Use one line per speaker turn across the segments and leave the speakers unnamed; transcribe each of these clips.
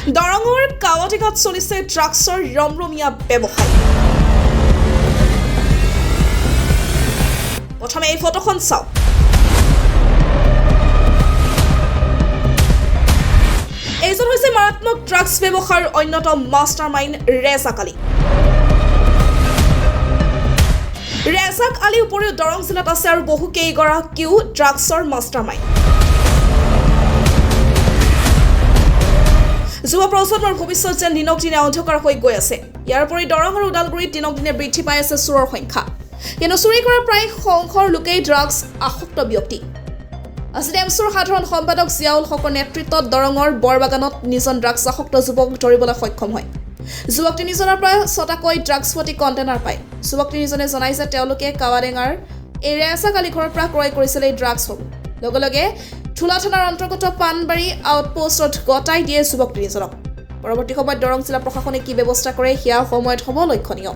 দৰঙৰ কাৱাটিকাত চলিছে ড্ৰাগছৰ ৰমৰমীয়া ব্যৱসায়। প্ৰথমে এই ফটোখন চাওক। এইজন হৈছে মাৰাত্মক ড্ৰাগছ ব্যৱসায়ৰ অন্যতম মাষ্টাৰ মাইণ্ড ৰেজাক আলী। ৰেজাক আলীৰ উপৰিও দৰং জিলাত আছে আৰু বহু কেইগৰাকীও ড্ৰাগছৰ মাষ্টাৰ মাইণ্ড। যুৱ প্ৰজন্মৰ ভৱিষ্যত যেন দিনক দিনে অন্ধকাৰ হৈ গৈ আছে। ইয়াৰ উপৰি দৰং আৰু ওদালগুৰিত দিনক দিনে বৃদ্ধি পাই আছে চোৰৰ সংখ্যা। কিন্তু চুৰি কৰা প্ৰায় সংখ্যৰ লোকেই ড্ৰাগছ আসক্ত ব্যক্তি। এছডিএমচিৰ সাধাৰণ সম্পাদক জিয়াউল হকৰ নেতৃত্বত দৰঙৰ বৰবাগানত নিজন ড্ৰাগছ আসক্ত যুৱক ধৰিবলৈ সক্ষম হয়। যুৱক তিনিজনৰ পৰা 6টাকৈ ড্ৰাগছ ভৰ্তি কণ্টেইনাৰ পায়। যুৱক তিনিজনে জনায় যে তেওঁলোকে কাৱাডেঙাৰ এই ৰেজাক আলী ঘৰৰ পৰা ক্ৰয় কৰিছিল এই ড্ৰাগছসমূহ। লগে লগে ঠোলা থানাৰ অন্তৰ্গত পাণবাৰী আউটপোষ্টত গতাই দিয়ে যুৱক তিনিজনক। পৰৱৰ্তী সময়ত দৰং জিলা প্ৰশাসনে কি ব্যৱস্থা কৰে সেয়া সময়ত হ'ব লক্ষণীয়।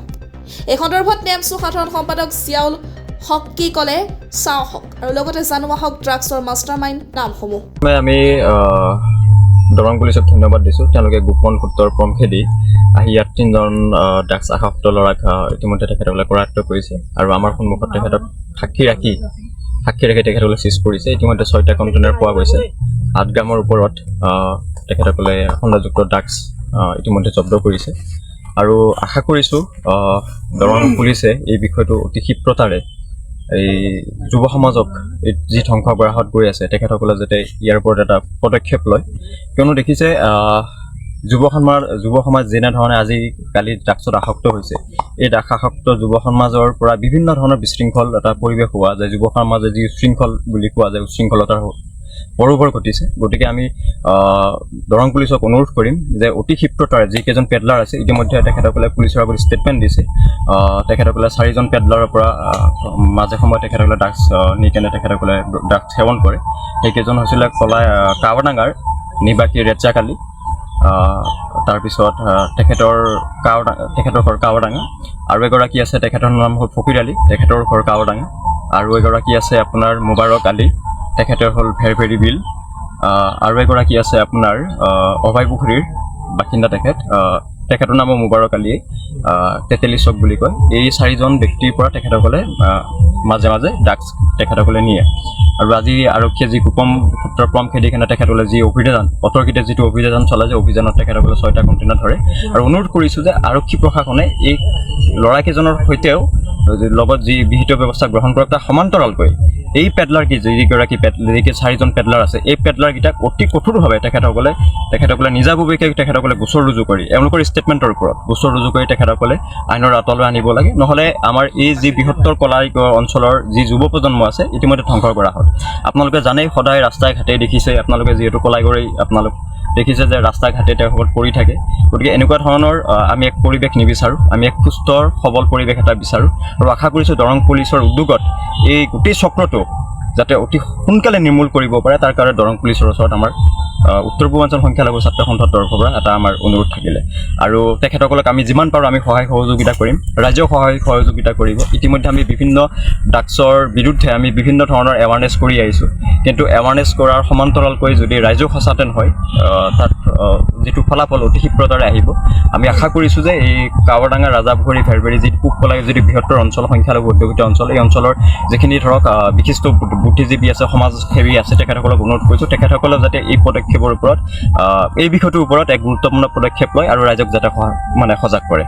এই সন্দৰ্ভত নেমছু সাধাৰণ সম্পাদক জিয়াউল হক কি ক'লে চাওঁ হওক আৰু লগতে জানোৱা হওক ড্ৰাগছৰ মাষ্টাৰ মাইণ্ড নামসমূহ।
আমি দৰং পুলিচক ধন্যবাদ দিছোঁ। তেওঁলোকে গোপন সূত্ৰৰ পমখেদি আহি ইয়াত 3জন ড্ৰাগছ আসক্ত ল'ৰাক ইতিমধ্যে তেখেতসকলে কৰায়ত্ব কৰিছে আৰু আমাৰ সন্মুখত তেখেতক সাক্ষী ৰাখি তেখেতসকলে চিজ কৰিছে। ইতিমধ্যে 6টা কণ্টেইনাৰ পোৱা গৈছে। 8 গ্ৰামৰ ওপৰত তেখেতসকলে সন্দেহযুক্ত ড্ৰাগছ ইতিমধ্যে জব্দ কৰিছে আৰু আশা কৰিছোঁ দৰং পুলিচে এই বিষয়টো অতি ক্ষীপ্ৰতাৰে এই যুৱ সমাজক যি ধ্বংসগ্ৰাহত গৈ আছে তেখেতসকলে যাতে ইয়াৰ ওপৰত এটা পদক্ষেপ লয়। কিয়নো দেখিছে যুৱ সমাজ যেনেধৰণে আজিকালি ড্ৰাগছত আসক্ত হৈছে, এই ড্ৰাগছ আসক্ত যুৱ সমাজৰ পৰা বিভিন্ন ধৰণৰ বিশৃংখল এটা পৰিৱেশ হোৱা যায়। যুৱ সমাজে যি উশৃংখল বুলি কোৱা যায়, উশৃংখলতাৰ বৰোবৰ ঘটিছে। গতিকে আমি দৰং পুলিচক অনুৰোধ কৰিম যে অতি ক্ষীপ্ৰতাৰে যিকেইজন পেডলাৰ আছে ইতিমধ্যে তেখেতসকলে পুলিচৰ আগত ষ্টেটমেণ্ট দিছে। তেখেতসকলে 4জন পেডলাৰৰ পৰা মাজে সময়ে তেখেতসকলে ড্ৰাগছ নি কেনে তেখেতসকলে ড্ৰাগছ সেৱন কৰে। সেইকেইজন হৈছিলে কাৱাডাঙাৰ নিবাসী ৰেজাক আলী, তাৰপিছত তেখেতৰ ঘৰ কাৱাডাঙা, আৰু এগৰাকী আছে তেখেতৰ নাম হ'ল ফকিৰ আলী, তেখেতৰ ঘৰ কাৱাডাঙা, আৰু এগৰাকী আছে আপোনাৰ মুবাৰক আলী, তেখেতৰ হ'ল ভেৰভেৰি বিল, আৰু এগৰাকী আছে আপোনাৰ অভয় পুখুৰীৰ বাসিন্দা তেখেতৰ নামো মুবাৰক আলীয়ে, তেতেলী চক বুলি কয়। এই 4জন ব্যক্তিৰ পৰা তেখেতসকলে মাজে মাজে ড্ৰাগছ তেখেতসকলে নিয়ে আৰু আজি আৰক্ষীয়ে যি গোপন সূত্ৰৰ পম খেদি কেনে তেখেতসকলে যি অতৰ্কিতে যিটো অভিযান চলাইছে, অভিযানত তেখেতসকলে 6টা কণ্টেইনাৰ ধৰে আৰু অনুৰোধ কৰিছোঁ যে আৰক্ষী প্ৰশাসনে এই ল'ৰাকেইজনৰ সৈতেও লগত যি বিহিত ব্যৱস্থা গ্ৰহণ কৰক তাৰ সমান্তৰালকৈ এই পেডলাৰ যিগৰাকী 4জন পেডলাৰ আছে, এই পেডলাৰকেইটাক অতি কঠোৰভাৱে তেখেতসকলে নিজাববীয়াকৈ তেখেতসকলে গোচৰ ৰুজু কৰি এওঁলোকৰ ষ্টেটমেণ্টৰ ওপৰত গোচৰ ৰুজু কৰি তেখেতসকলে আইনৰ আঁতৰলৈ আনিব লাগে। নহ'লে আমাৰ এই যি বৃহত্তৰ কলাই অঞ্চলৰ যি যুৱ প্ৰজন্ম আছে ইতিমধ্যে ধ্বংস কৰা হ'ল। আপোনালোকে জানেই সদায় ৰাস্তাই ঘাটে দেখিছে, আপোনালোকে যিহেতু কলাইগুৰি আপোনালোক দেখিছে যে ৰাস্তা ঘাটে তেওঁলোকৰ পৰি থাকে। গতিকে এনেকুৱা ধৰণৰ আমি এক পৰিৱেশ নিবিচাৰোঁ, আমি এক সুস্থ সবল পৰিৱেশ এটা বিচাৰোঁ আৰু আশা কৰিছোঁ দৰং পুলিচৰ উদ্যোগত এই গোটেই চক্ৰটো যাতে অতি সোনকালে নিৰ্মূল কৰিব পাৰে, তাৰ কাৰণে দৰং পুলিচৰ ওচৰত আমাৰ উত্তৰ পূৰ্বাঞ্চল সংখ্যালঘু ছাত্ৰ সন্থাৰ তৰফৰ পৰা এটা আমাৰ অনুৰোধ থাকিলে আৰু তেখেতসকলক আমি যিমান পাৰোঁ আমি সহায় সহযোগিতা কৰিম, ৰাইজেও সহযোগিতা কৰিব। ইতিমধ্যে আমি বিভিন্ন ড্ৰাগছৰ বিৰুদ্ধে আমি বিভিন্ন ধৰণৰ এৱাৰনেছ কৰি আহিছোঁ, কিন্তু এৱাৰনেছ কৰাৰ সমান্তৰালকৈ যদি ৰাইজেও সচেতন হয় তাত যিটো ফলাফল অতি ক্ষীপ্ৰতাৰে আহিব। আমি আশা কৰিছোঁ যে এই কাৱাডাঙা, ৰাজাপুখুৰী, ভেৰভেৰি যি পূব-কলাই যদি বৃহত্তৰ অঞ্চল সংখ্যালঘু অধ্যুষিত অঞ্চল, এই অঞ্চলৰ যিখিনি ধৰক বিশিষ্ট বুদ্ধিজীৱী আছে, সমাজসেৱী আছে, তেখেতসকলক অনুৰোধ কৰিছোঁ তেখেতসকলে যাতে এই পদক্ষেপৰ ওপৰত এই বিষয়টোৰ ওপৰত এক গুৰুত্বপূৰ্ণ পদক্ষেপ লয় আৰু ৰাইজক যাতে সজাগ কৰে।